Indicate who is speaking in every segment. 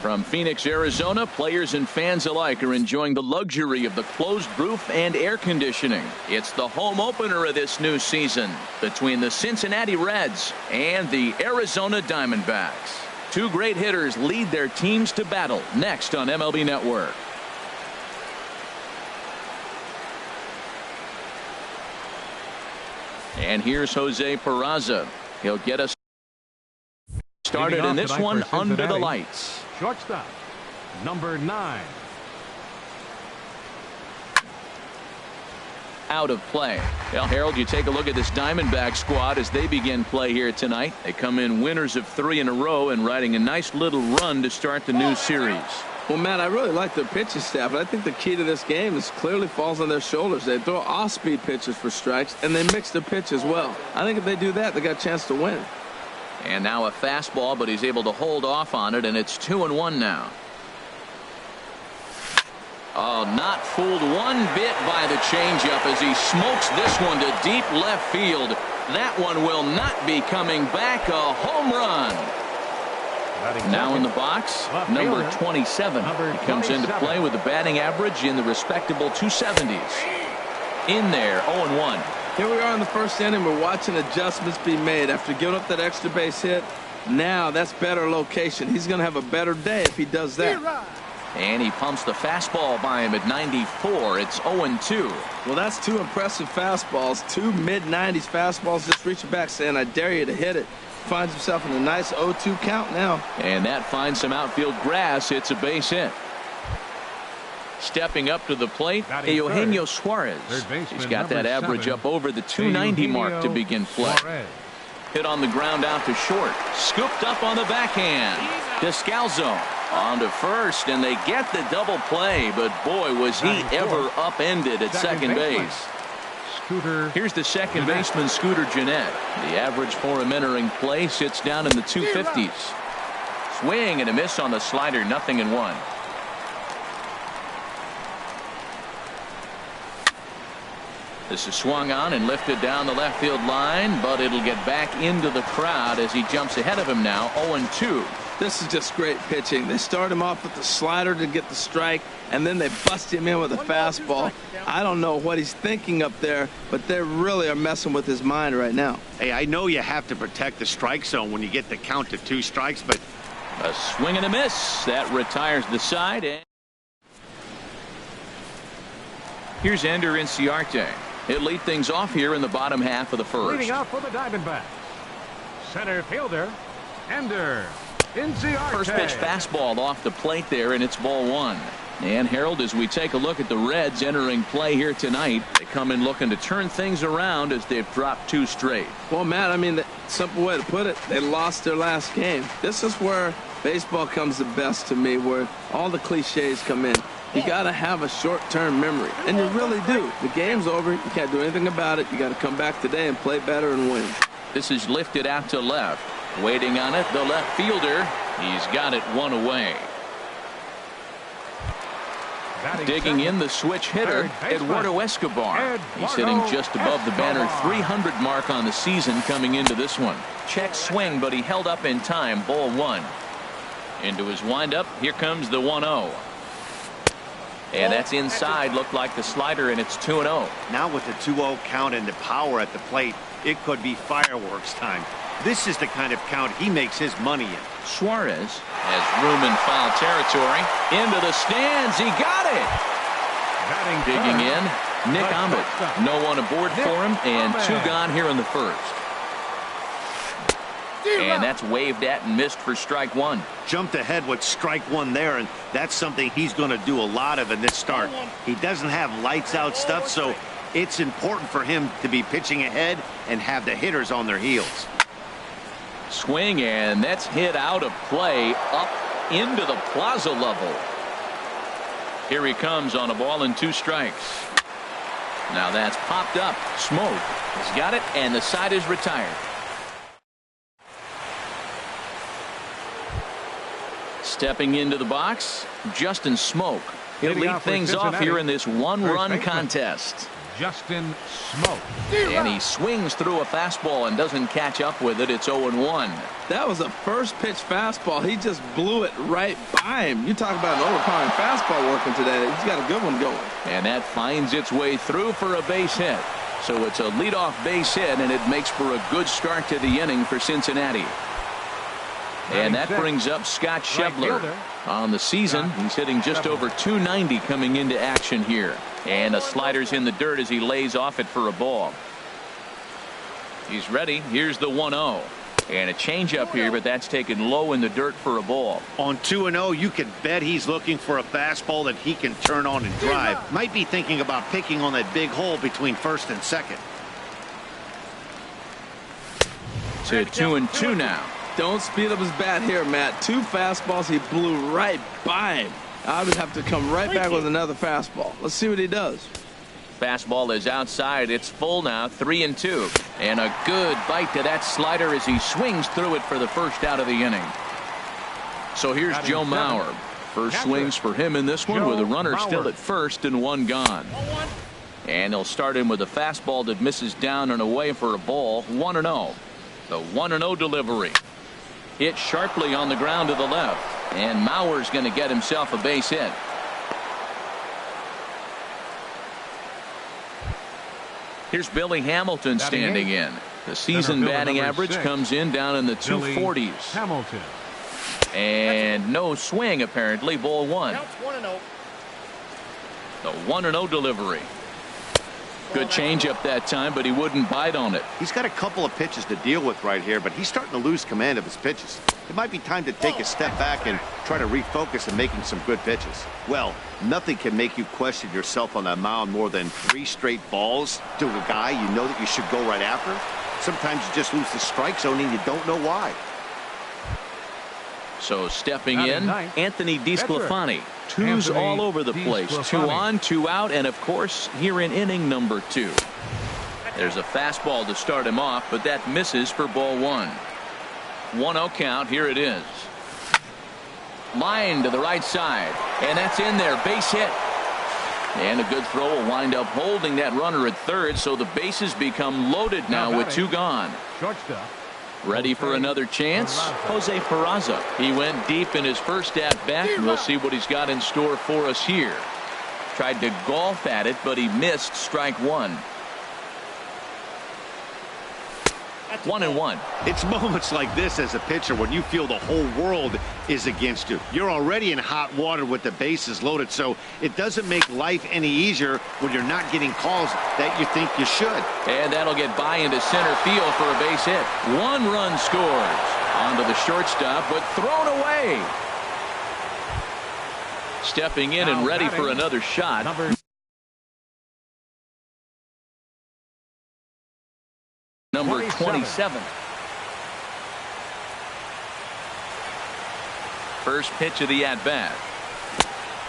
Speaker 1: From Phoenix, Arizona, players and fans alike are enjoying the luxury of the closed roof and air conditioning. It's the home opener of this new season between the Cincinnati Reds and the Arizona Diamondbacks. Two great hitters lead their teams to battle next on MLB Network. And here's Jose Peraza. He'll get us started in this one under the lights.
Speaker 2: Shortstop, number 9.
Speaker 1: Out of play. Well, Harold, you take a look at this Diamondback squad as they begin play here tonight. They come in winners of 3 in a row and riding a nice little run to start the new series.
Speaker 3: Well, Matt, I really like their pitching staff, but I think the key to this game is clearly falls on their shoulders. They throw off-speed pitches for strikes, and they mix their pitch as well. I think if they do that, they got a chance to win.
Speaker 1: And now a fastball, but he's able to hold off on it, and it's 2-1 now. Oh, not fooled one bit by the changeup as he smokes this one to deep left field. That one will not be coming back. A home run. Now in the box, number 27. He comes into play with a batting average in the respectable 270s. In there, 0-1.
Speaker 3: Here we are in the first inning. We're watching adjustments be made after giving up that extra base hit. Now that's better location. He's going to have a better day if he does that.
Speaker 1: And he pumps the fastball by him at 94. It's 0-2.
Speaker 3: Well, that's 2 impressive fastballs. 2 mid-90s fastballs just reaching back saying, I dare you to hit it. Finds himself in a nice 0-2 count now.
Speaker 1: And that finds some outfield grass. It's a base hit. Stepping up to the plate, Eugenio Suarez. He's got that average up over the 290 mark to begin play. Hit on the ground out to short. Scooped up on the backhand. Descalzo on to first, and they get the double play, but boy, was he ever upended at second base. Here's the second baseman, Scooter Gennett. The average for him entering play sits down in the 250s. Swing and a miss on the slider, 0-1. This is swung on and lifted down the left field line, but it'll get back into the crowd as he jumps ahead of him now, 0-2.
Speaker 3: This is just great pitching. They start him off with the slider to get the strike, and then they bust him in with a fastball. I don't know what he's thinking up there, but they really are messing with his mind right now.
Speaker 4: Hey, I know you have to protect the strike zone when you get the count to 2 strikes, but
Speaker 1: a swing and a miss. That retires the side. And here's Ender Inciarte. He'll lead things off here in the bottom half of the first.
Speaker 2: Leading off for the Diamondbacks, center fielder, Ender Inciarte.
Speaker 1: First pitch fastball off the plate there, and it's ball 1. And Harold, as we take a look at the Reds entering play here tonight, they come in looking to turn things around as they've dropped 2 straight.
Speaker 3: Well, Matt, I mean, the simple way to put it, they lost their last game. This is where baseball comes the best to me, where all the cliches come in. You got to have a short-term memory, and you really do. The game's over. You can't do anything about it. You got to come back today and play better and win.
Speaker 1: This is lifted out to left. Waiting on it, the left fielder. He's got it 1 away. Digging in the switch hitter, Eduardo Escobar. He's hitting just above the banner 300 mark on the season coming into this one. Check swing, but he held up in time. Ball 1. Into his windup, here comes the 1-0. And that's inside. Looked like the slider, and it's 2-0.
Speaker 4: Now with the 2-0 count and the power at the plate, it could be fireworks time. This is the kind of count he makes his money in.
Speaker 1: Suarez has room in foul territory. Into the stands. He got it. Digging in, Nick Ahmed. No one aboard for him, and 2 gone here in the first. And that's waved at and missed for strike 1.
Speaker 4: Jumped ahead with strike 1 there, and that's something he's going to do a lot of in this start. He doesn't have lights out stuff, so it's important for him to be pitching ahead and have the hitters on their heels.
Speaker 1: Swing, and that's hit out of play up into the plaza level. Here he comes on a ball and 2 strikes. Now that's popped up. Smoke has got it, and the side is retired. Stepping into the box, Justin Smoke. He'll lead things off here in this 1-run contest.
Speaker 2: Justin Smoke.
Speaker 1: And he swings through a fastball and doesn't catch up with it. It's 0-1.
Speaker 3: That was a first pitch fastball. He just blew it right by him. You talk about an overpowering fastball working today. He's got a good one going.
Speaker 1: And that finds its way through for a base hit. So it's a leadoff base hit, and it makes for a good start to the inning for Cincinnati. And that brings up Scott Schebler. On the season, he's hitting just over .290 coming into action here. And a slider's in the dirt as he lays off it for a ball. He's ready. Here's the 1-0. And a changeup here, but that's taken low in the dirt for a ball.
Speaker 4: On 2-0, you can bet he's looking for a fastball that he can turn on and drive. Might be thinking about picking on that big hole between first and second.
Speaker 1: To 2-2 now.
Speaker 3: Don't speed up his bat here, Matt. 2 fastballs he blew right by him. I would have to come right back with another fastball. Let's see what he does.
Speaker 1: Fastball is outside. It's full now. 3-2. And a good bite to that slider as he swings through it for the first out of the inning. So here's Joe Mauer. First swings for him in this one with a runner still at first and 1 gone. And he'll start him with a fastball that misses down and away for a ball. 1-0. The 1-0 delivery. Hit sharply on the ground to the left. And Mauer's going to get himself a base hit. Here's Billy Hamilton standing in. The season batting average comes in down in the 240s.
Speaker 2: Hamilton.
Speaker 1: And no swing apparently. Ball 1. The 1-0 delivery. Good changeup that time, but he wouldn't bite on it.
Speaker 4: He's got a couple of pitches to deal with right here, but he's starting to lose command of his pitches. It might be time to take a step back and try to refocus on making some good pitches. Well, nothing can make you question yourself on that mound more than 3 straight balls to a guy you know that you should go right after. Sometimes you just lose the strike zone and you don't know why.
Speaker 1: So stepping in, Anthony DeSclafani. 2s all over the place. 2 on, 2 out, and of course here in inning number 2. There's a fastball to start him off, but that misses for ball 1. 1-0 count. Here it is. Line to the right side, and that's in there. Base hit. And a good throw will wind up holding that runner at third, so the bases become loaded now with 2 gone.
Speaker 2: Shortstop.
Speaker 1: Ready for another chance? Jose Peraza. He went deep in his first at-bat, and we'll see what he's got in store for us here. Tried to golf at it, but he missed strike 1. 1-1.
Speaker 4: It's moments like this as a pitcher when you feel the whole world is against you. You're already in hot water with the bases loaded, so it doesn't make life any easier when you're not getting calls that you think you should.
Speaker 1: And that'll get by into center field for a base hit. 1 run scores. Onto the shortstop, but thrown away. Stepping in and ready for another shot. Number 27. First pitch of the at-bat.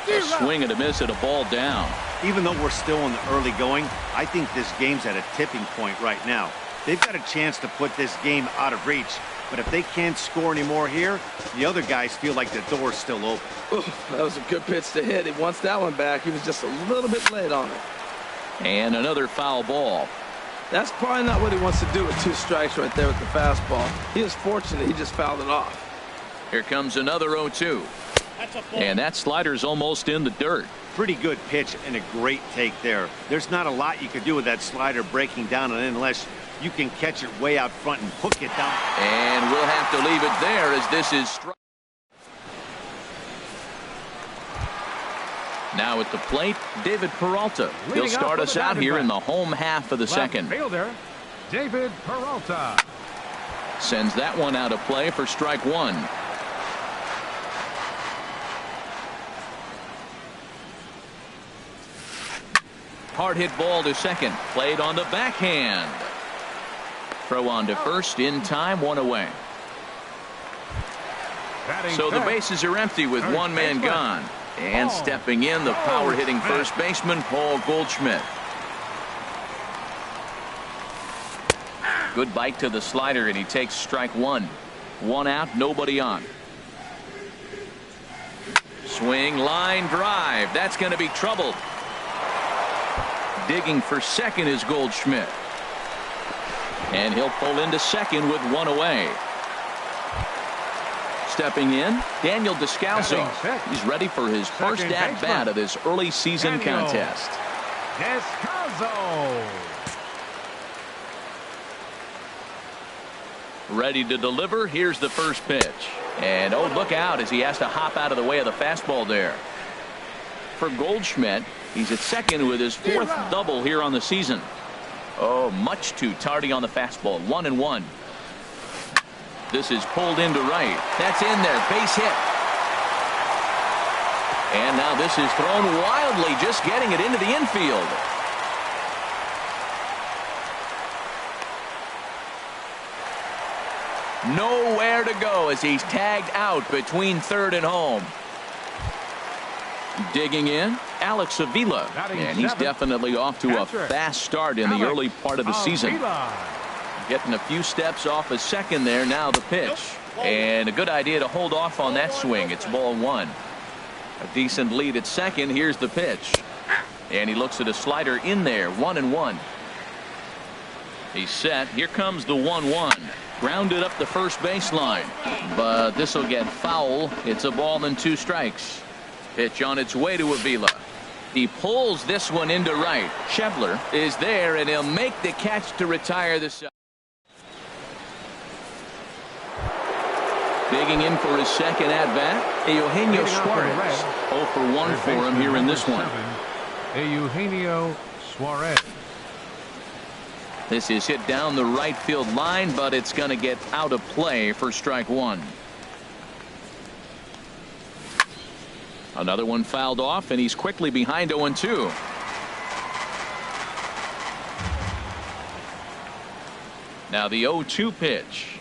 Speaker 1: A swing and a miss at a ball down.
Speaker 4: Even though we're still in the early going, I think this game's at a tipping point right now. They've got a chance to put this game out of reach, but if they can't score anymore here, the other guys feel like the door's still open.
Speaker 3: Oof, that was a good pitch to hit. He wants that one back. He was just a little bit late on it.
Speaker 1: And another foul ball.
Speaker 3: That's probably not what he wants to do with 2 strikes right there with the fastball. He is fortunate he just fouled it off.
Speaker 1: Here comes another 0-2. And that slider's almost in the dirt.
Speaker 4: Pretty good pitch and a great take there. There's not a lot you could do with that slider breaking down and unless you can catch it way out front and hook it down.
Speaker 1: And we'll have to leave it there as this is strike. Now at the plate, David Peralta. He'll start us out here in the home half of the second.
Speaker 2: Fielder, David Peralta.
Speaker 1: Sends that one out of play for strike 1. Hard hit ball to second. Played on the backhand. Throw on to first in time. 1 away. So the bases are empty with 1 man gone. And stepping in, the power-hitting first baseman, Paul Goldschmidt. Good bite to the slider, and he takes strike 1. 1 out, nobody on. Swing, line drive. That's going to be troubled. Digging for second is Goldschmidt. And he'll pull into second with one away. Stepping in, Daniel Descalso. He's ready for his first at-bat of this early season contest.
Speaker 2: Descalso.
Speaker 1: Ready to deliver. Here's the first pitch. And oh, look out as he has to hop out of the way of the fastball there. For Goldschmidt, he's at second with his fourth double here on the season. Oh, much too tardy on the fastball. 1-1. This is pulled into right. That's in there. Base hit. And now this is thrown wildly, just getting it into the infield. Nowhere to go as he's tagged out between third and home. Digging in, Alex Avila. And he's definitely off to a fast start in the early part of the season. Getting a few steps off a second there. Now the pitch. And a good idea to hold off on that swing. It's ball one. A decent lead at second. Here's the pitch. And he looks at a slider in there. 1-1. He's set. Here comes the 1-1. Grounded up the first baseline. But this will get foul. It's a ball and 2 strikes. Pitch on its way to Avila. He pulls this one into right. Schebler is there, and he'll make the catch to retire the side. Digging in for his second at-bat, Eugenio Suarez. 0 for 1 for him here in this one.
Speaker 2: Eugenio Suarez.
Speaker 1: This is hit down the right field line, but it's going to get out of play for strike one. Another one fouled off, and he's quickly behind 0-2. Now the 0-2 pitch.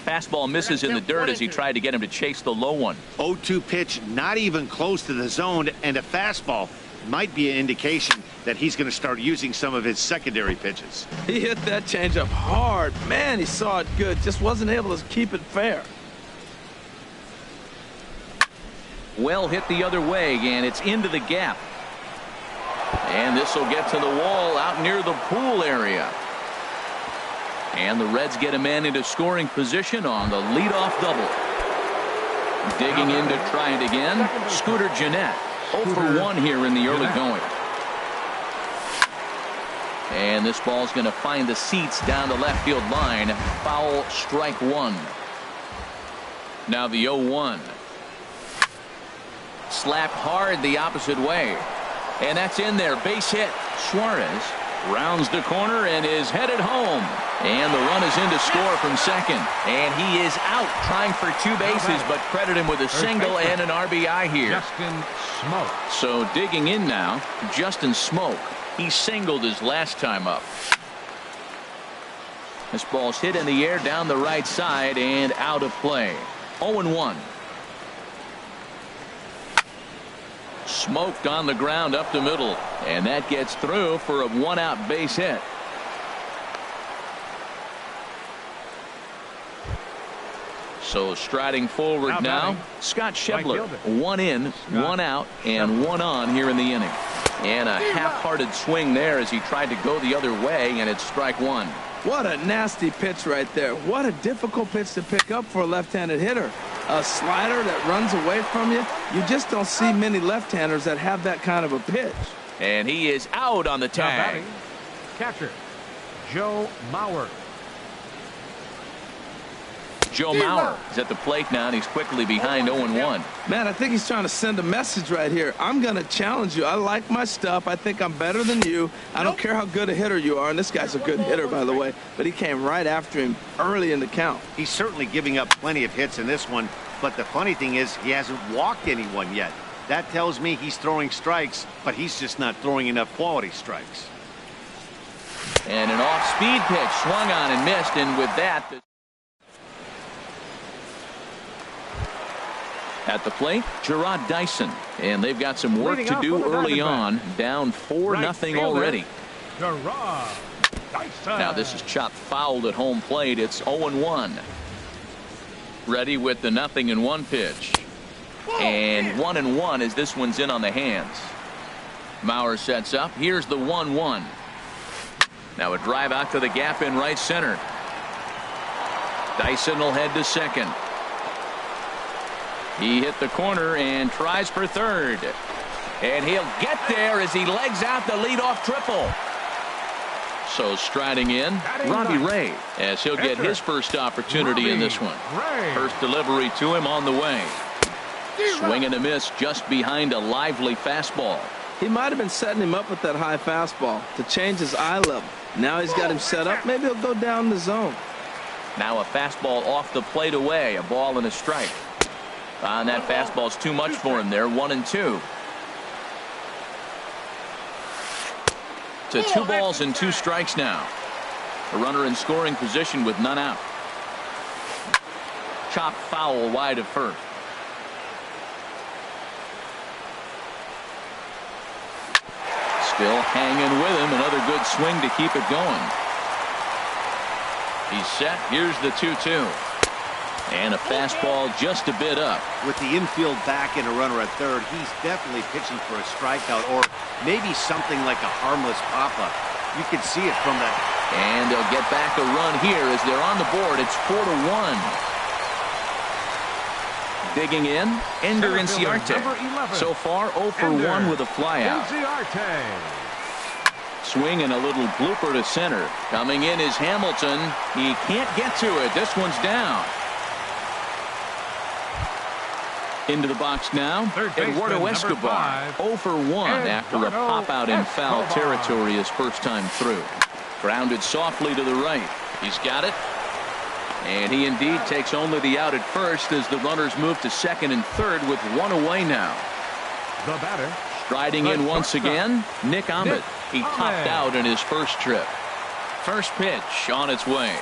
Speaker 1: Fastball misses in the dirt as he tried to get him to chase the low one.
Speaker 4: 0-2 pitch, not even close to the zone, and a fastball might be an indication that he's going to start using some of his secondary pitches.
Speaker 3: He hit that changeup hard. Man, he saw it good. Just wasn't able to keep it fair.
Speaker 1: Well hit the other way, and it's into the gap. And this will get to the wall out near the pool area. And the Reds get a man into scoring position on the leadoff double. Digging in to try it again, Scooter Gennett. 0 for 1 here in the early going. And this ball's going to find the seats down the left field line. Foul, strike one. Now the 0-1. Slapped hard the opposite way. And that's in there. Base hit. Suarez rounds the corner and is headed home. And the run is in to score from second. And he is out trying for 2 bases, but credit him with a single and an RBI here.
Speaker 2: Justin Smoke.
Speaker 1: So digging in now, Justin Smoke. He singled his last time up. This ball's hit in the air down the right side and out of play. 0-1. Smoked on the ground up the middle, and that gets through for a 1-out base hit. So striding forward now, Scott Schebler. 1 in, 1 out, and 1 on here in the inning. And a half-hearted swing there as he tried to go the other way, and it's strike one.
Speaker 3: What a nasty pitch right there. What a difficult pitch to pick up for a left-handed hitter. A slider that runs away from you. You just don't see many left-handers that have that kind of a pitch.
Speaker 1: And he is out on the tag.
Speaker 2: Catcher, Joe Mauer.
Speaker 1: Joe Mauer is at the plate now, and he's quickly behind 0-1.
Speaker 3: Man, I think he's trying to send a message right here. I'm going to challenge you. I like my stuff. I think I'm better than you. I don't care how good a hitter you are. And this guy's a good hitter, by the way. But he came right after him early in the count.
Speaker 4: He's certainly giving up plenty of hits in this one. But the funny thing is he hasn't walked anyone yet. That tells me he's throwing strikes, but he's just not throwing enough quality strikes.
Speaker 1: And an off-speed pitch swung on and missed. And with that, at the plate, Gerard Dyson. And they've got some work to do early on. Down 4-0 already.
Speaker 2: Gerard Dyson.
Speaker 1: Now this is chopped fouled at home plate. It's 0-1. Ready with the 0-1 pitch. And 1-1 as this one's in on the hands. Mauer sets up. Here's the 1-1. Now a drive out to the gap in right center. Dyson will head to second. He hit the corner and tries for third. And he'll get there as he legs out the leadoff triple. So striding in, Robbie Ray, as he'll get his first opportunity in this one. First delivery to him on the way. Swing and a miss just behind a lively fastball.
Speaker 3: He might have been setting him up with that high fastball to change his eye level. Now he's got him set up. Maybe he'll go down the zone.
Speaker 1: Now a fastball off the plate away. A ball and a strike. And that fastball's too much for him there. 1-2. To 2 balls and 2 strikes now. A runner in scoring position with none out. Chopped foul wide of first. Still hanging with him. Another good swing to keep it going. He's set. Here's the 2-2. And a fastball just a bit up.
Speaker 4: With the infield back and a runner at third, he's definitely pitching for a strikeout or maybe something like a harmless pop-up. You can see it from that.
Speaker 1: And they'll get back a run here as they're on the board. It's 4-1. Digging in, Ender Inciarte. So far 0 for 1 with a flyout. Swing and a little blooper to center. Coming in is Hamilton. He can't get to it. This one's down. Into the box now, Eduardo Escobar. 0 for 1 after a pop-out in foul territory his first time through. Grounded softly to the right. He's got it. And he indeed takes only the out at first as the runners move to second and third with 1 away now.
Speaker 2: The batter.
Speaker 1: Striding in once again, Nick Ahmed. He topped out in his first trip. First pitch on its way.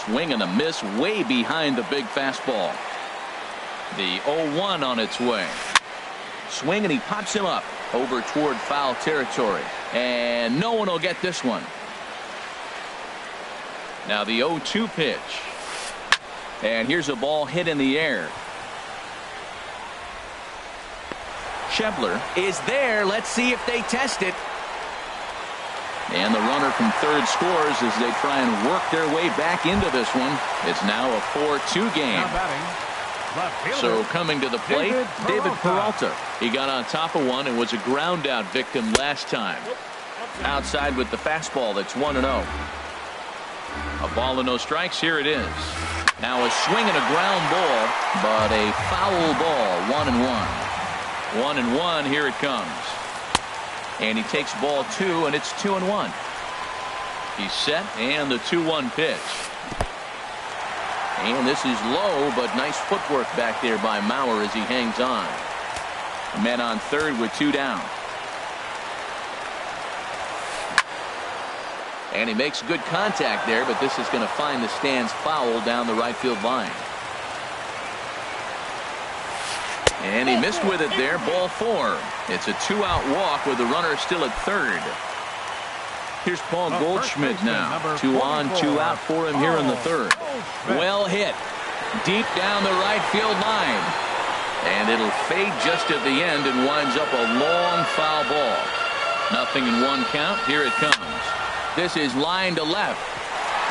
Speaker 1: Swing and a miss way behind the big fastball. The 0-1 on its way. Swing and he pops him up over toward foul territory. And no one will get this one. Now the 0-2 pitch. And here's a ball hit in the air. Schebler is there. Let's see if they test it. And the runner from third scores as they try and work their way back into this one. It's now a 4-2 game. So coming to the plate, David Peralta. He got on top of one and was a ground out victim last time. Outside with the fastball. That's 1-0. A ball and no strikes. Here it is. Now a swing and a ground ball, but a foul ball. 1-1. 1-1. Here it comes. And he takes ball 2, and it's 2-1. He's set, and the 2-1 pitch. And this is low, but nice footwork back there by Mauer as he hangs on. Men on third with 2 down. And he makes good contact there, but this is going to find the stands foul down the right field line. And he missed with it there. Ball 4. It's a 2-out walk with the runner still at third. Here's Paul Goldschmidt now. 2 on, 2 out for him here in the third. Well hit. Deep down the right field line. And it'll fade just at the end and winds up a long foul ball. Nothing in 1 count. Here it comes. This is line to left.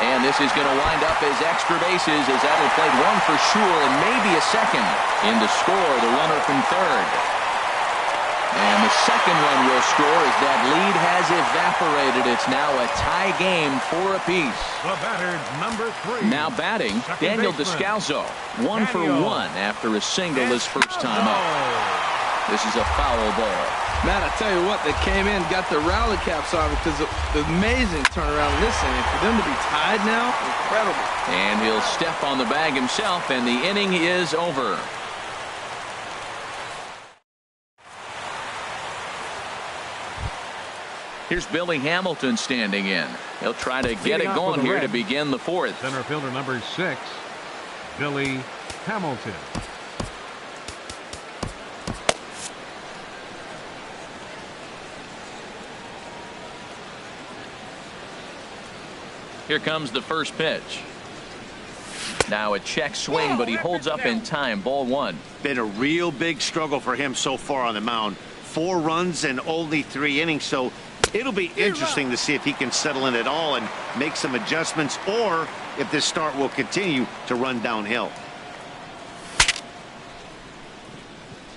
Speaker 1: And this is going to wind up as extra bases as that'll play 1 for sure and maybe a second. In to score the runner from third. And the second run will score as that lead has evaporated. It's now a tie game, 4 apiece.
Speaker 2: The batter, number 3.
Speaker 1: Now batting, Daniel Descalso. 1 for 1 after a single his first time up. This is a foul ball.
Speaker 3: Matt, I tell you what, they came in, got their rally caps on because the amazing turnaround in this inning. For them to be tied now, incredible.
Speaker 1: And he'll step on the bag himself, and the inning is over. Here's Billy Hamilton standing in. He'll try to get it going here to begin the 4th.
Speaker 2: Center fielder number 6, Billy Hamilton.
Speaker 1: Here comes the first pitch. Now a check swing, but he holds up in time. Ball 1.
Speaker 4: Been a real big struggle for him so far on the mound. 4 runs and only 3 innings, so it'll be interesting to see if he can settle in at all and make some adjustments, or if this start will continue to run downhill.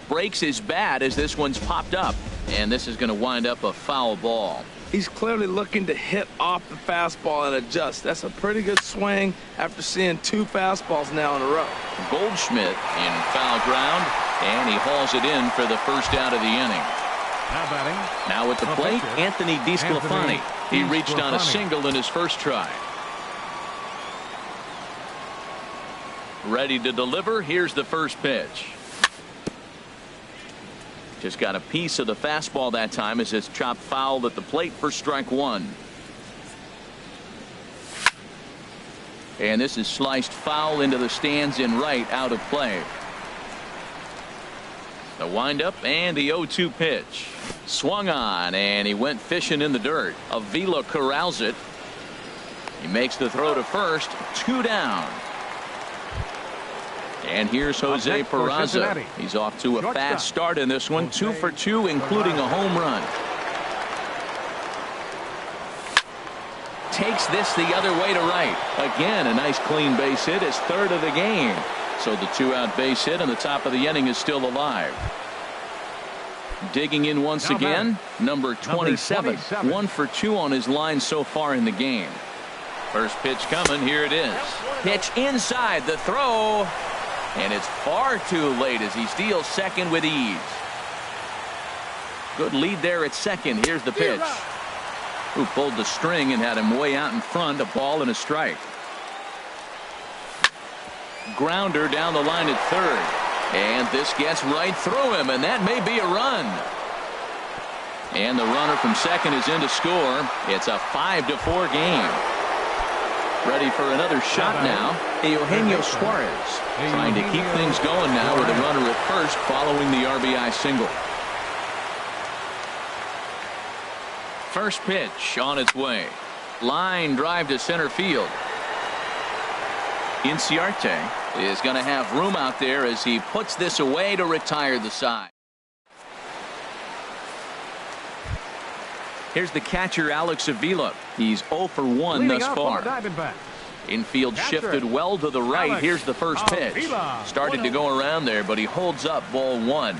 Speaker 1: Breaks his bat as this one's popped up, and this is going to wind up a foul ball.
Speaker 3: He's clearly looking to hit off the fastball and adjust. That's a pretty good swing after seeing 2 fastballs now in a row.
Speaker 1: Goldschmidt in foul ground, and he hauls it in for the first out of the inning. Now at the plate, Anthony DeSclafani. He reached on a single in his first try. Ready to deliver. Here's the first pitch. Just got a piece of the fastball that time as it's chopped foul at the plate for strike 1. And this is sliced foul into the stands in right, out of play. The windup and the 0-2 pitch. Swung on, and he went fishing in the dirt. Avila corrals it. He makes the throw to first. 2 down. And here's Jose Peraza. He's off to a fast start in this one. 2 for 2, including a home run. Takes this the other way to right. Again, a nice clean base hit, his 3rd of the game. So the 2-out base hit on the top of the inning is still alive. Digging in once again, number 27. 1 for 2 on his line so far in the game. First pitch coming. Here it is. Pitch inside, the throw. And it's far too late as he steals second with ease. Good lead there at second. Here's the pitch. Who pulled the string and had him way out in front. A ball and a strike. Grounder down the line at third. And this gets right through him, and that may be a run. And the runner from second is in to score. It's a 5-4 game. Ready for another shot now. Eugenio Suarez trying to keep things going now with a runner at first following the RBI single. First pitch on its way. Line drive to center field. Inciarte is going to have room out there as he puts this away to retire the side. Here's the catcher, Alex Avila. He's 0 for 1 thus far. Infield shifted well to the right. Here's the first pitch. Started to go around there, but he holds up ball 1.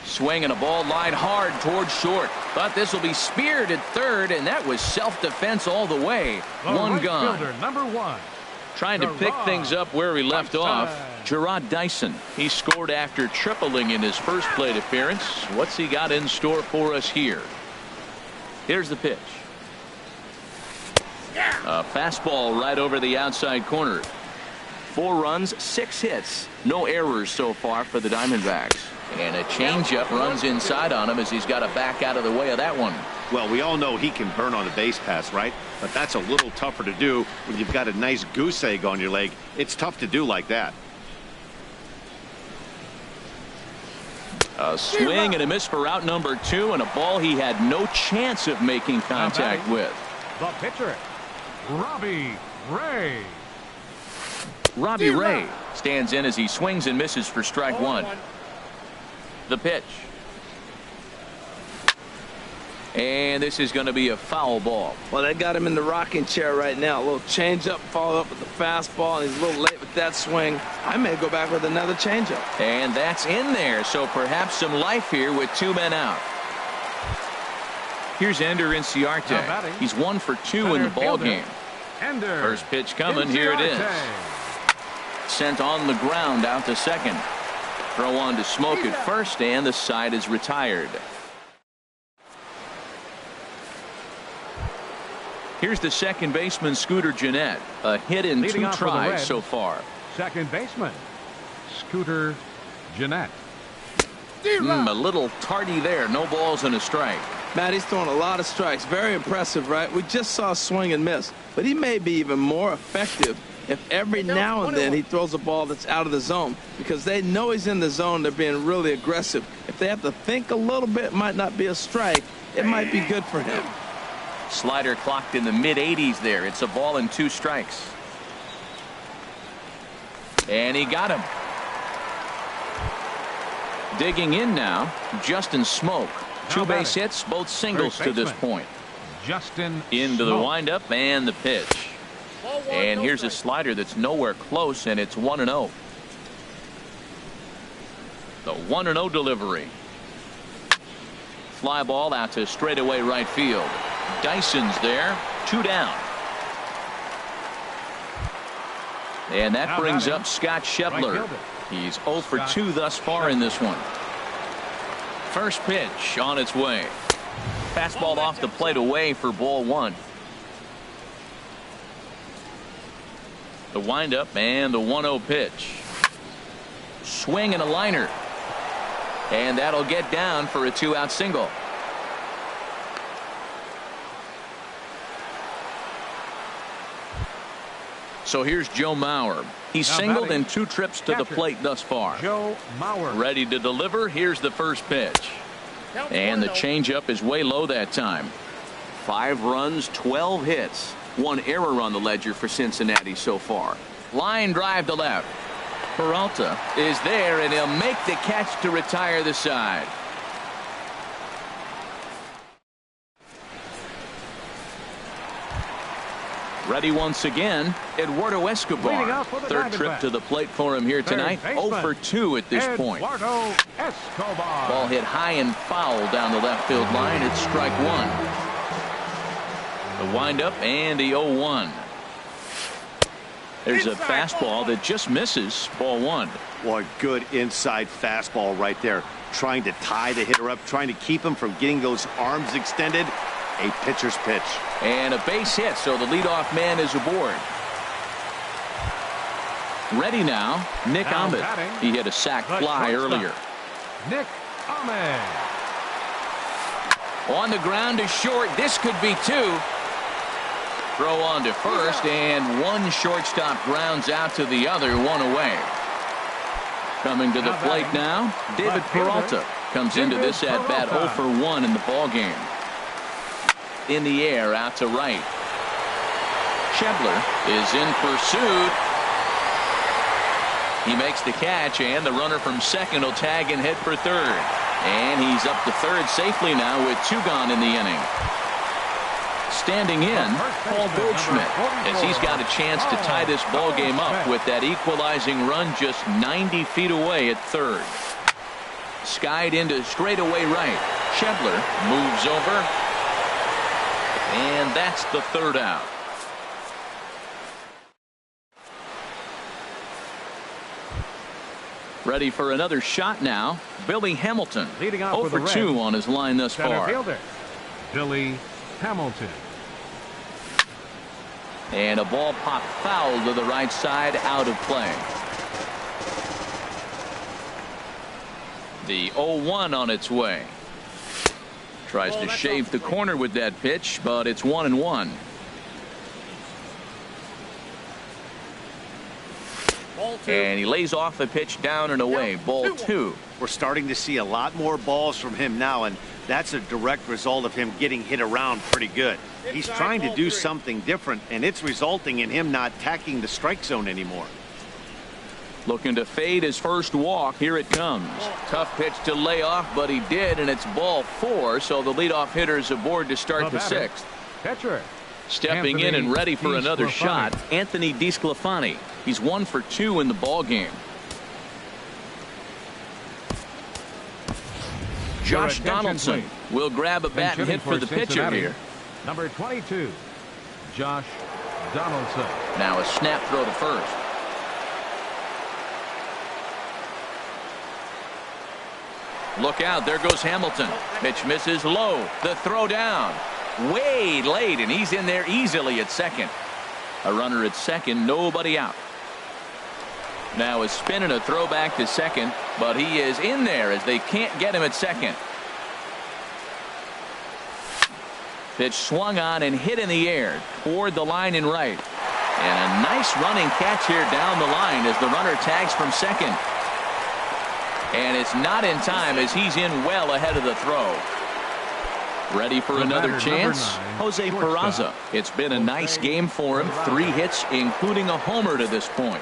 Speaker 1: Swing and a ball line hard towards short. But this will be speared at third, and that was self-defense all the way. One gone.
Speaker 2: Number 1.
Speaker 1: Trying to pick things up where he left off. Gerard Dyson. He scored after tripling in his first plate appearance. What's he got in store for us here? Here's the pitch. A fastball right over the outside corner. 4 runs, 6 hits. No errors so far for the Diamondbacks. And a changeup runs inside on him as he's got to back out of the way of that one.
Speaker 4: Well, we all know he can burn on a base pass, right? But that's a little tougher to do when you've got a nice goose egg on your leg. It's tough to do like that.
Speaker 1: A swing and a miss for out number 2, and a ball he had no chance of making contact with.
Speaker 2: The pitcher, Robbie Ray.
Speaker 1: Robbie Ray stands in as he swings and misses for strike 1. The pitch. And this is going to be a foul ball.
Speaker 3: Well, they got him in the rocking chair right now. A little changeup followed up with the fastball, and he's a little late with that swing. I may go back with another changeup.
Speaker 1: And that's in there, so perhaps some life here with 2 men out. Here's Ender Inciarte. He's 1 for 2 in the ball game. First pitch coming. Here it is. Sent on the ground out to second. Throw on to Smoke at first, and the side is retired. Here's the second baseman, Scooter Gennett. A hit in 2 tries so far.
Speaker 2: Second baseman, Scooter Gennett.
Speaker 1: A little tardy there. No balls and a strike.
Speaker 3: Matt, he's throwing a lot of strikes. Very impressive, right? We just saw a swing and miss. But he may be even more effective if every now and then he throws a ball that's out of the zone, because they know he's in the zone. They're being really aggressive. If they have to think a little bit, it might not be a strike. It might be good for him.
Speaker 1: Slider clocked in the mid-80s there. It's a ball and 2 strikes. And he got him. Digging in now, Justin Smoke. 2 base hits, both singles to this point.
Speaker 2: Justin
Speaker 1: into the windup and the pitch. And here's a slider that's nowhere close, and it's 1-0. The 1-0 delivery. Fly ball out to straightaway right field. Dyson's there. 2 down. And that brings up Scott Schebler. He's 0 for 2 thus far in this one. First pitch on its way. Fastball off the plate away for ball 1. The windup and the 1-0 pitch. Swing and a liner. And that'll get down for a 2-out single. So here's Joe Mauer. He's singled in 2 trips to the plate thus far.
Speaker 2: Joe Mauer.
Speaker 1: Ready to deliver. Here's the first pitch. And the changeup is way low that time. 5 runs, 12 hits. 1 error on the ledger for Cincinnati so far. Line drive to left. Peralta is there, and he'll make the catch to retire the side. Ready once again, Eduardo Escobar. 3rd trip to the plate for him here tonight. 0 for 2 at this point. Ball hit high and foul down the left field line. It's strike 1. The windup and the 0-1. There's a fastball that just misses. Ball 1.
Speaker 4: What good inside fastball right there. Trying to tie the hitter up, trying to keep him from getting those arms extended. A pitcher's pitch.
Speaker 1: And a base hit, so the leadoff man is aboard. Ready now, Nick Ahmed. He hit a sac fly earlier.
Speaker 2: Nick Ahmed.
Speaker 1: On the ground to short. This could be 2. Throw on to first, and 1 shortstop grounds out to the other, 1 away. Coming to the plate now, David Peralta comes into this at bat 0 for 1 in the ball game. In the air out to right. Schebler is in pursuit. He makes the catch, and the runner from second will tag and head for third. And he's up to third safely now with 2 gone in the inning. Standing in, Paul Goldschmidt, as he's got a chance to tie this ball game up with that equalizing run just 90 feet away at third. Skied into straightaway right. Schebler moves over. And that's the 3rd out. Ready for another shot now. Billy Hamilton. 0 for 2 on his line thus far.
Speaker 2: Fielder, Billy Hamilton.
Speaker 1: And a ball popped foul to the right side, out of play. The 0-1 on its way. Tries to shave the corner with that pitch, but it's 1-1. And he lays off the pitch down and away. Ball 2.
Speaker 4: We're starting to see a lot more balls from him now, and that's a direct result of him getting hit around pretty good. He's trying to do something different, and it's resulting in him not attacking the strike zone anymore.
Speaker 1: Looking to fade his first walk. Here it comes. Tough pitch to lay off, but he did, and it's ball 4, so the leadoff hitter is aboard to start the 6th.
Speaker 2: Catcher.
Speaker 1: Stepping in and ready for another shot, Anthony DeSclafani. He's 1 for 2 in the ball game. Josh Donaldson will grab a bat and hit for the pitcher here.
Speaker 2: Number 22, Josh Donaldson.
Speaker 1: Now a snap throw to first. Look out, there goes Hamilton. Pitch misses low. The throw down. Way late, and he's in there easily at second. A runner at second, nobody out. Now a spin and a throw back to second, but he is in there as they can't get him at second. Pitch swung on and hit in the air toward the line in right. And a nice running catch here down the line as the runner tags from second. And it's not in time as he's in well ahead of the throw. Ready for another chance? Jose Peraza. It's been a nice game for him. 3 hits, including a homer to this point.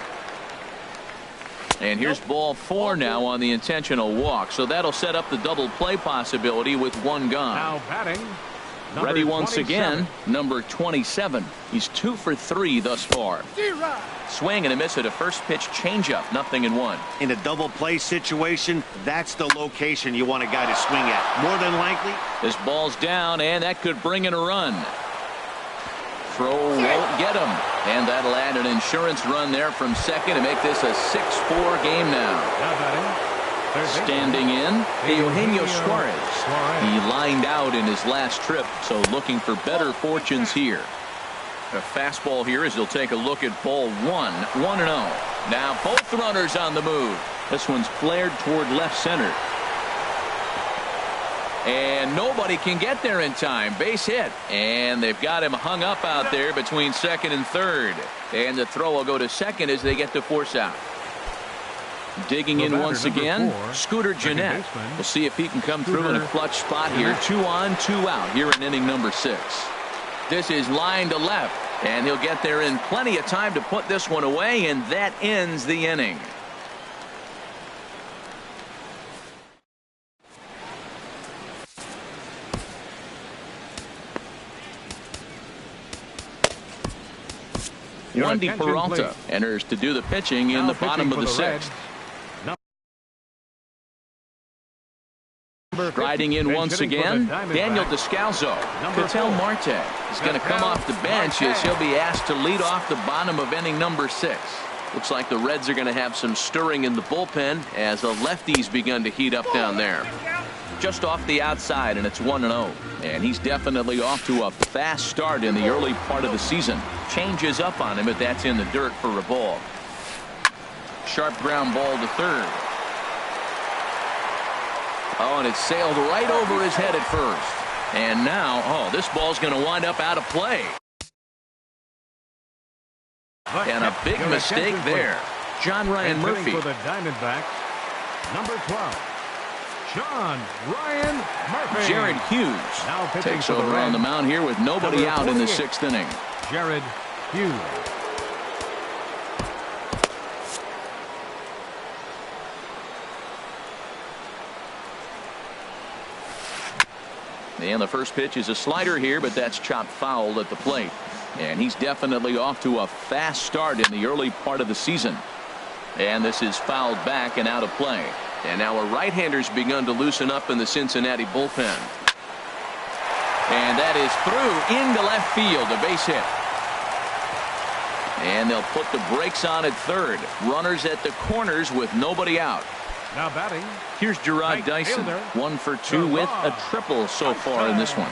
Speaker 1: And here's ball 4 now on the intentional walk. So that'll set up the double play possibility with one gone.
Speaker 2: Now batting.
Speaker 1: Ready once
Speaker 2: 27.
Speaker 1: again, number 27. He's 2 for 3 thus far. Swing and a miss at a first pitch changeup. 0-1.
Speaker 4: In a double play situation, that's the location you want a guy to swing at. More than likely.
Speaker 1: This ball's down, and that could bring in a run. Throw won't get him. And that'll add an insurance run there from second to make this a 6-4 game now.
Speaker 2: Now batting.
Speaker 1: Standing in, Eugenio Suarez. He lined out in his last trip, so looking for better fortunes here. A fastball here as he'll take a look at ball 1. 1-0. Now both runners on the move. This one's flared toward left center. And nobody can get there in time. Base hit. And they've got him hung up out there between second and third. And the throw will go to second as they get to force out. Digging in once again, Scooter Gennett. We'll see if he can come through in a clutch spot here. 2 on, 2 out here in inning number 6. This is line to left, and he'll get there in plenty of time to put this one away, and that ends the inning. Wendy Peralta enters to do the pitching in the bottom of the 6th. Striding in once again, Daniel Descalzo. Ketel Marte is going to come off the bench as he'll be asked to lead off the bottom of inning number 6. Looks like the Reds are going to have some stirring in the bullpen as the lefties begun to heat up down there. Just off the outside, and it's 1-0. And he's definitely off to a fast start in the early part of the season. Changes up on him, but that's in the dirt for a ball. Sharp ground ball to third. Oh, and it sailed right over his head at first. And now, oh, this ball's going to wind up out of play. And a big mistake there. John Ryan Murphy.
Speaker 2: For the Diamondbacks, number 12, John Ryan Murphy.
Speaker 1: Jared Hughes takes over on the mound here with nobody out in the 6th inning.
Speaker 2: Jared Hughes.
Speaker 1: And the first pitch is a slider here, but that's chopped foul at the plate. And he's definitely off to a fast start in the early part of the season. And this is fouled back and out of play. And now a right-hander's begun to loosen up in the Cincinnati bullpen. And that is through into left field, a base hit. And they'll put the brakes on at third. Runners at the corners with nobody out.
Speaker 2: Now batting.
Speaker 1: Here's Gerard Dyson. 1 for 2 with a triple so far in this one.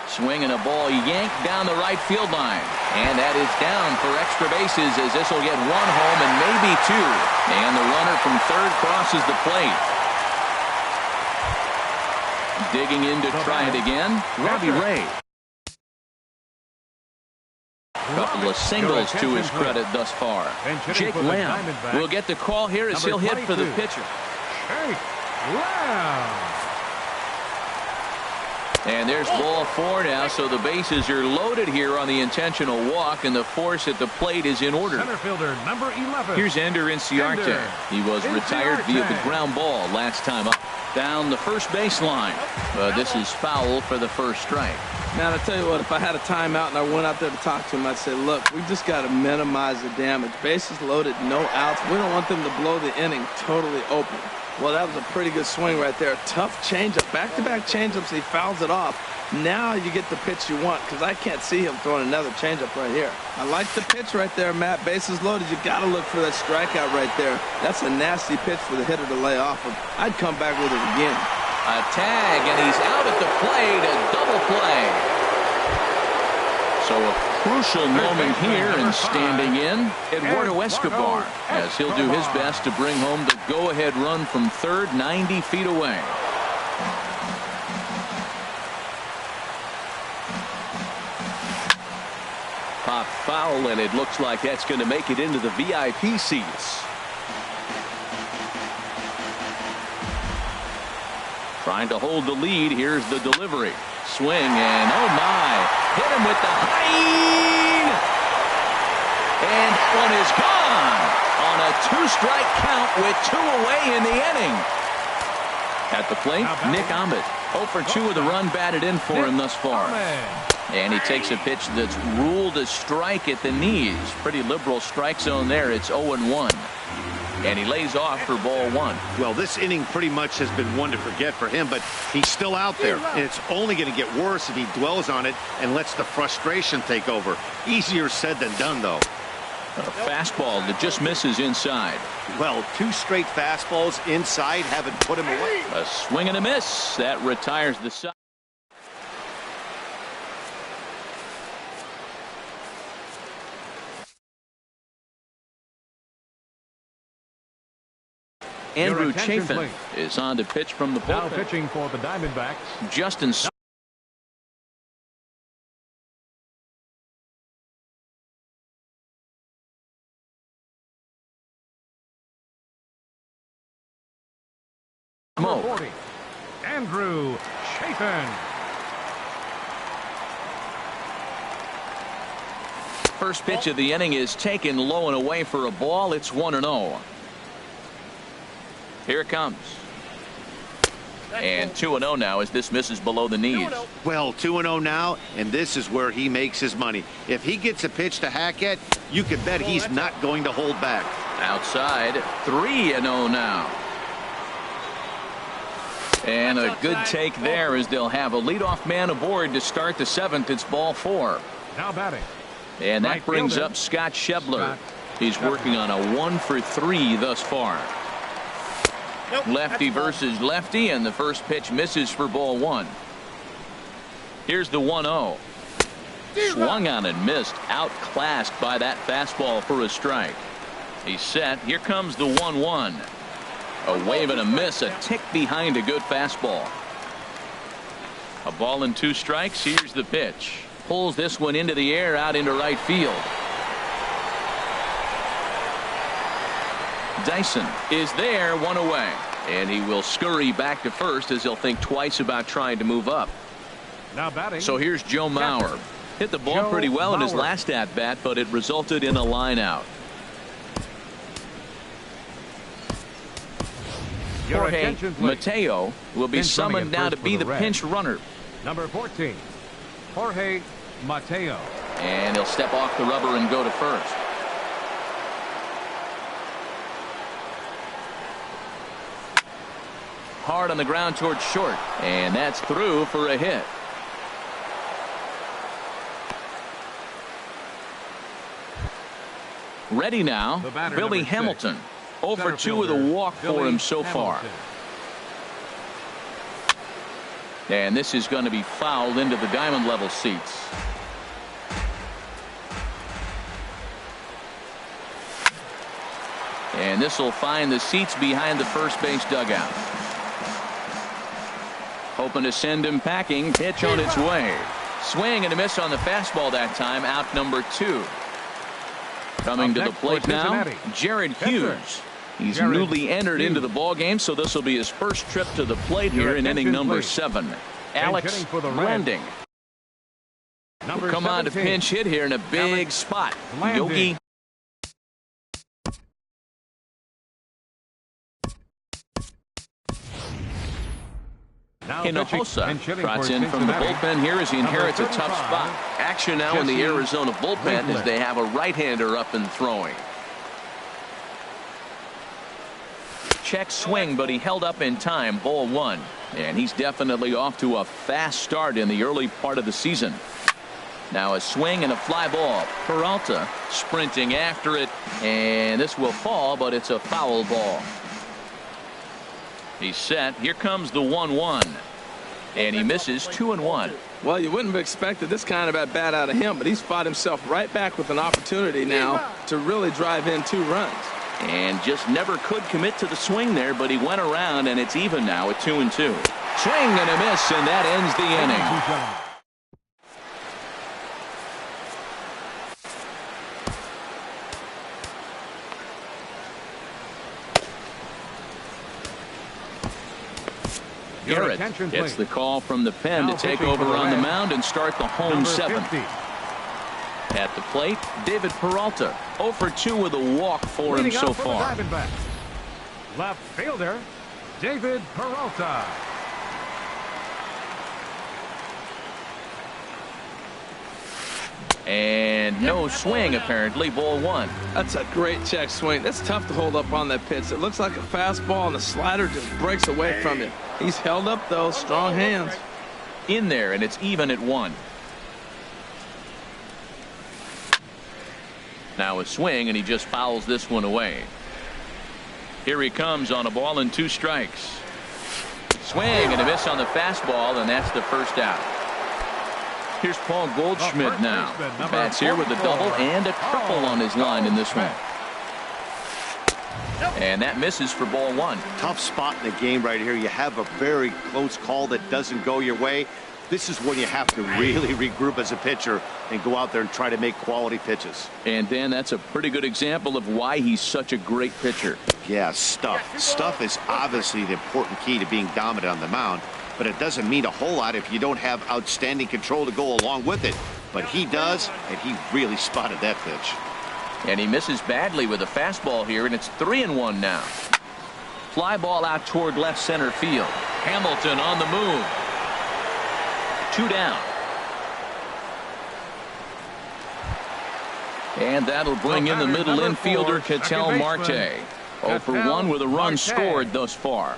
Speaker 1: Swing and a ball yanked down the right field line. And that is down for extra bases as this will get 1 home and maybe 2. And the runner from third crosses the plate. Digging in to try it again, Robbie Ray. Couple of singles to his credit thus far. Jake Lamb will get the call here as he'll hit for the pitcher.
Speaker 2: Jake Lamb.
Speaker 1: And there's ball 4 now, so the bases are loaded here on the intentional walk, and the force at the plate is in order.
Speaker 2: Center fielder number 11.
Speaker 1: Here's Ender Inciarte. He was retired via the ground ball last time up. Down the first baseline. This is foul for the first strike.
Speaker 3: Man, I tell you what, if I had a timeout and I went out there to talk to him, I'd say, look, we just got to minimize the damage. Bases loaded, no outs. We don't want them to blow the inning totally open. Well, that was a pretty good swing right there. Tough changeup. Back-to-back changeups. He fouls it off. Now you get the pitch you want, because I can't see him throwing another changeup right here. I like the pitch right there, Matt. Bases loaded. You got to look for that strikeout right there. That's a nasty pitch for the hitter to lay off of. I'd come back with it again.
Speaker 1: A tag, and he's out at the plate. A double play. So a crucial moment here, and standing in, Eduardo Escobar, as he'll do his best to bring home the go-ahead run from third, 90 feet away. Pop foul, and it looks like that's going to make it into the VIP seats. Trying to hold the lead. Here's the delivery. Swing, and oh my, hit him with the high. And that one is gone on a 2-strike count with 2 away in the inning. At the plate, Nick Ahmed. 0 for 2 with a run batted in for him thus far. And he takes a pitch that's ruled a strike at the knees. Pretty liberal strike zone there. It's 0-1. And he lays off for ball 1.
Speaker 4: Well, this inning pretty much has been one to forget for him, but he's still out there. And it's only going to get worse if he dwells on it and lets the frustration take over. Easier said than done, though.
Speaker 1: A fastball that just misses inside.
Speaker 4: Well, 2 straight fastballs inside haven't put him away.
Speaker 1: A swing and a miss. That retires the side. Andrew Chafin is on to pitch from the bullpen.
Speaker 2: Now pitching for the Diamondbacks,
Speaker 1: Justin
Speaker 2: number 40, Andrew Chafin.
Speaker 1: First pitch of the inning is taken low and away for a ball. It's 1-0. Here it comes. And 2-0 now as this misses below the knees.
Speaker 4: Well, 2-0 now, and this is where he makes his money. If he gets a pitch to hack at, you can bet he's not going to hold back.
Speaker 1: Outside, 3-0 now. And a good take there as they'll have a leadoff man aboard to start the 7th. It's ball 4.
Speaker 2: Now batting.
Speaker 1: And that brings up Scott Schebler. He's working on a 1 for 3 thus far. Lefty versus lefty, and the first pitch misses for ball 1. Here's the 1-0. Swung on and missed, outclassed by that fastball for a strike. He's set. Here comes the 1-1. A wave and a miss, a tick behind a good fastball. A ball and 2 strikes. Here's the pitch. Pulls this one into the air out into right field. Dyson is there, 1 away, and he will scurry back to first as he'll think twice about trying to move up.
Speaker 2: Now batting.
Speaker 1: So here's Joe Mauer. Hit the ball pretty well in his last at bat, but it resulted in a line out. Jorge Mateo will be summoned now to be the pinch runner.
Speaker 2: Number 14, Jorge Mateo.
Speaker 1: And he'll step off the rubber and go to first. Hard on the ground towards short, and that's through for a hit. Ready now, Billy Hamilton. 0 for 2 with a walk for him so far. And this is going to be fouled into the diamond level seats. And this will find the seats behind the first base dugout. Hoping to send him packing. Pitch on its way. Swing and a miss on the fastball that time. Out number 2. Coming to the plate now, Jared Hughes. He's newly entered into the ball game, so this will be his first trip to the plate here in inning number 7. Alex Landing will come on to pinch hit here in a big spot. Yogi Hinojosa trots in from the bullpen here as he inherits a tough spot. Action now in the Arizona bullpen as they have a right-hander up and throwing. Check swing, but he held up in time. Ball 1. And he's definitely off to a fast start in the early part of the season. Now a swing and a fly ball. Peralta sprinting after it, and this will fall, but it's a foul ball. He's set. Here comes the 1-1. And he misses 2-1.
Speaker 3: Well, you wouldn't have expected this kind of at bat out of him, but he's fought himself right back with an opportunity now to really drive in 2 runs.
Speaker 1: And just never could commit to the swing there, but he went around, and it's even now at 2-2. Swing and a miss, and that ends the inning. Garrett gets the call from the pen to take over on the mound and start the home 7th. At the plate, David Peralta. 0 for 2 with a walk for him so far.
Speaker 2: Left fielder, David Peralta.
Speaker 1: And no swing, apparently. Ball 1.
Speaker 3: That's a great check swing. That's tough to hold up on that pitch. It looks like a fastball, and the slider just breaks away from you. He's held up, though. Strong hands.
Speaker 1: In there, and it's even at 1. Now a swing, and he just fouls this one away. Here he comes on a ball and 2 strikes. Swing and a miss on the fastball, and that's the first out. Here's Paul Goldschmidt now. He bats here with a double and a triple on his line in this one. And that misses for ball 1.
Speaker 4: Tough spot in the game right here. You have a very close call that doesn't go your way. This is when you have to really regroup as a pitcher and go out there and try to make quality pitches.
Speaker 1: And Dan, that's a pretty good example of why he's such a great pitcher.
Speaker 4: Yeah, stuff. Stuff is obviously the important key to being dominant on the mound, but it doesn't mean a whole lot if you don't have outstanding control to go along with it. But he does, and he really spotted that pitch.
Speaker 1: And he misses badly with a fastball here, and it's 3-1 now. Fly ball out toward left center field. Hamilton on the move. 2 down. And that'll bring in the middle infielder, Ketel Marte. 0 for 1 with a run scored thus far.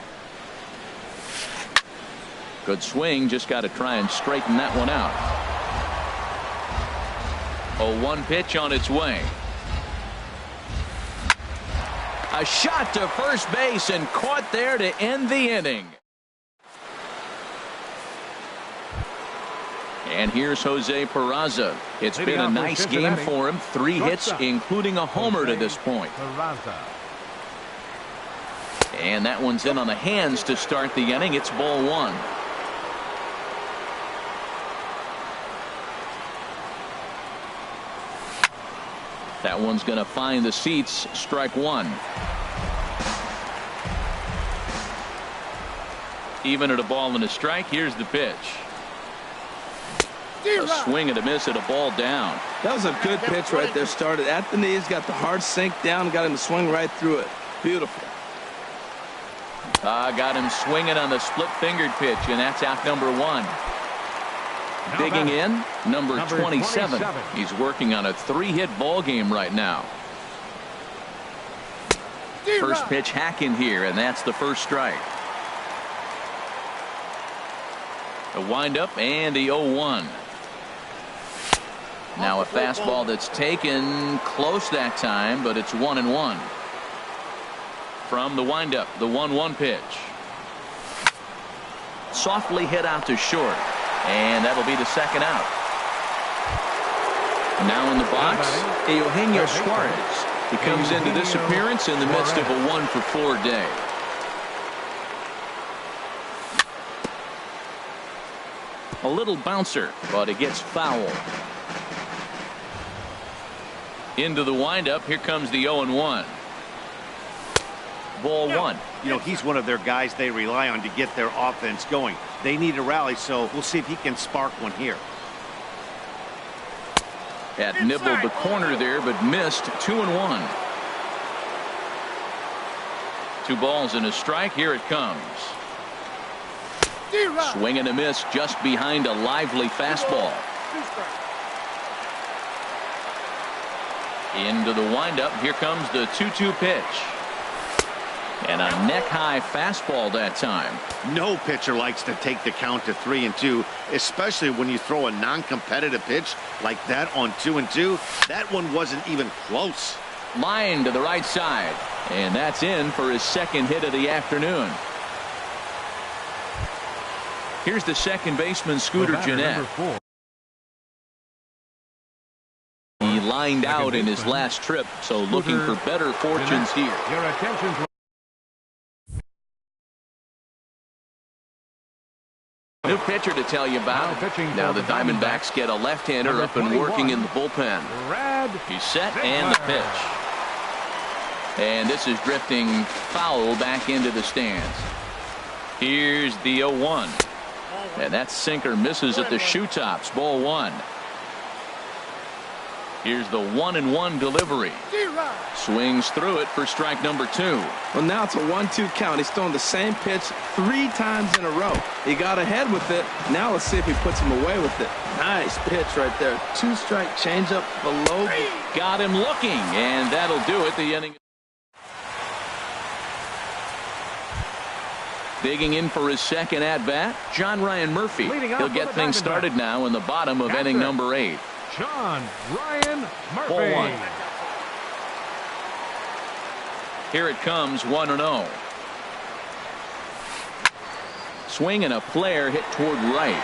Speaker 1: Good swing, just got to try and straighten that one out. 0-1 pitch on its way. A shot to first base and caught there to end the inning. And here's Jose Peraza. It's been a nice game for him. 3 hits, including a homer to this point. And that one's in on the hands to start the inning. It's ball 1. That one's going to find the seats. Strike 1. Even at a ball and a strike. Here's the pitch. A swing and a miss at a ball down.
Speaker 3: That was a good pitch right there. Started at the knees, got the hard sink down, got him to swing right through it. Beautiful.
Speaker 1: Got him swinging on the split-fingered pitch, and that's out number 1. Digging in, number 27. He's working on a 3-hit ball game right now. First pitch hack in here, and that's the first strike. A windup and the 0-1. Now a fastball that's taken close that time, but it's 1-1. From the windup, the 1-1 pitch. Softly hit out to short. And that'll be the second out. Now in the box, Eugenio Suarez. He comes into this appearance in the midst of a 1 for 4 day. A little bouncer, but it gets foul. Into the windup. Here comes the 0-1. Ball 1.
Speaker 4: You know, he's one of their guys they rely on to get their offense going. They need a rally, so we'll see if he can spark one here.
Speaker 1: That nibbled the corner there, but missed. 2-1. 2 balls and a strike. Here it comes. Swing and a miss just behind a lively fastball. Into the windup. Here comes the 2-2 pitch. And a neck-high fastball that time.
Speaker 4: No pitcher likes to take the count to 3-2, especially when you throw a non-competitive pitch like that on 2-2. That one wasn't even close.
Speaker 1: Line to the right side. And that's in for his second hit of the afternoon. Here's the second baseman, Scooter Gennett. He lined out in his last trip, so looking for better fortunes here.
Speaker 2: Your attention.
Speaker 1: New pitcher to tell you about. Now the Diamondbacks get a left-hander up and working in the bullpen. He's set and the pitch. And this is drifting foul back into the stands. Here's the 0-1. And that sinker misses at the shoe tops. Ball 1. Here's the 1-1 delivery. Swings through it for strike number 2.
Speaker 3: Well, now it's a 1-2 count. He's thrown the same pitch 3 times in a row. He got ahead with it. Now let's see if he puts him away with it. Nice pitch right there. 2-strike changeup below.
Speaker 1: Got him looking, and that'll do it. The inning. Digging in for his second at-bat, John Ryan Murphy. He'll get things started now in the bottom of inning number 8.
Speaker 2: John Ryan Murphy.
Speaker 1: Ball 1. Here it comes, 1-0. Swing and a flare hit toward right.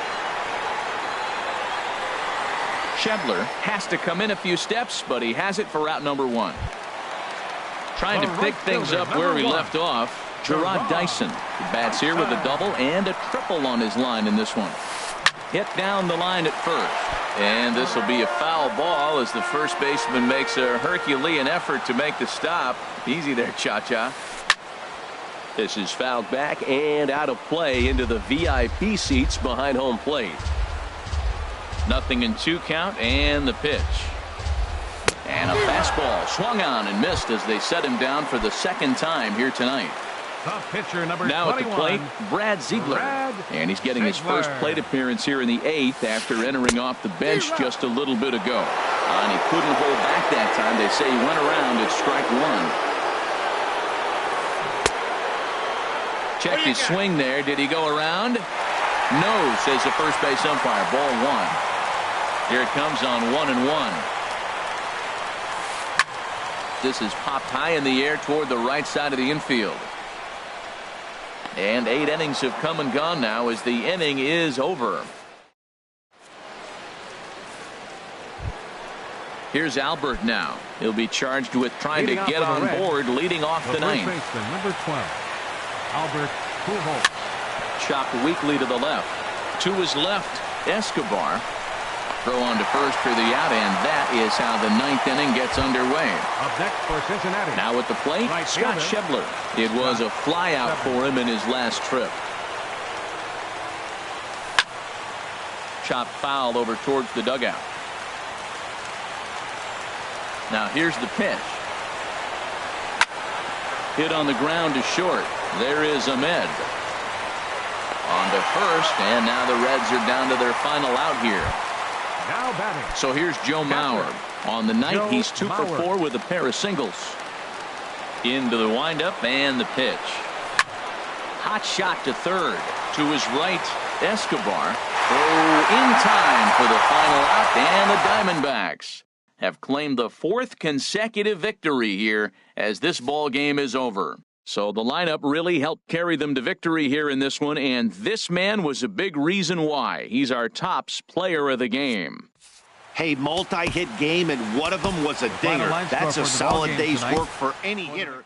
Speaker 1: Schebler has to come in a few steps, but he has it for out number 1. Trying to pick things up where he left off, Gerard Dyson. He bats here with a double and a triple on his line in this one. Hit down the line at first. And this will be a foul ball as the first baseman makes a Herculean effort to make the stop. Easy there, Cha-Cha. This is fouled back and out of play into the VIP seats behind home plate. 0-2 count and the pitch. And a fastball swung on and missed as they set him down for the second time here tonight.
Speaker 2: The pitcher, number
Speaker 1: now
Speaker 2: 21,
Speaker 1: at the plate, Brad Ziegler. And he's getting his first plate appearance here in the 8th after entering off the bench just a little bit ago. And he couldn't hold back that time. They say he went around at strike 1. Checked his swing there. Did he go around? No, says the first base umpire. Ball 1. Here it comes on 1-1. This is popped high in the air toward the right side of the infield. And 8 innings have come and gone now as the inning is over. Here's Albert now. He'll be charged with trying to get on board leading off the 9th.
Speaker 2: Number 12, Albert Pujols.
Speaker 1: Chopped weakly to the left. To his left, Escobar. Throw on to first for the out, and that is how the 9th inning gets underway.
Speaker 2: Up next for Cincinnati.
Speaker 1: Now at the plate, Scott Schebler. It was a flyout for him in his last trip. Chopped foul over towards the dugout. Now here's the pitch. Hit on the ground to short. There is Ahmed. On to first, and now the Reds are down to their final out here.
Speaker 2: Now batting.
Speaker 1: So here's Joe Mauer. On the night, he's 2 for 4 with a pair of singles. Into the windup and the pitch. Hot shot to third. To his right, Escobar. In time for the final out, and the Diamondbacks have claimed the 4th consecutive victory here as this ball game is over. So the lineup really helped carry them to victory here in this one, and this man was a big reason why. He's our tops player of the game.
Speaker 4: Hey, multi-hit game, and one of them was a dinger. That's a solid day's work for any hitter.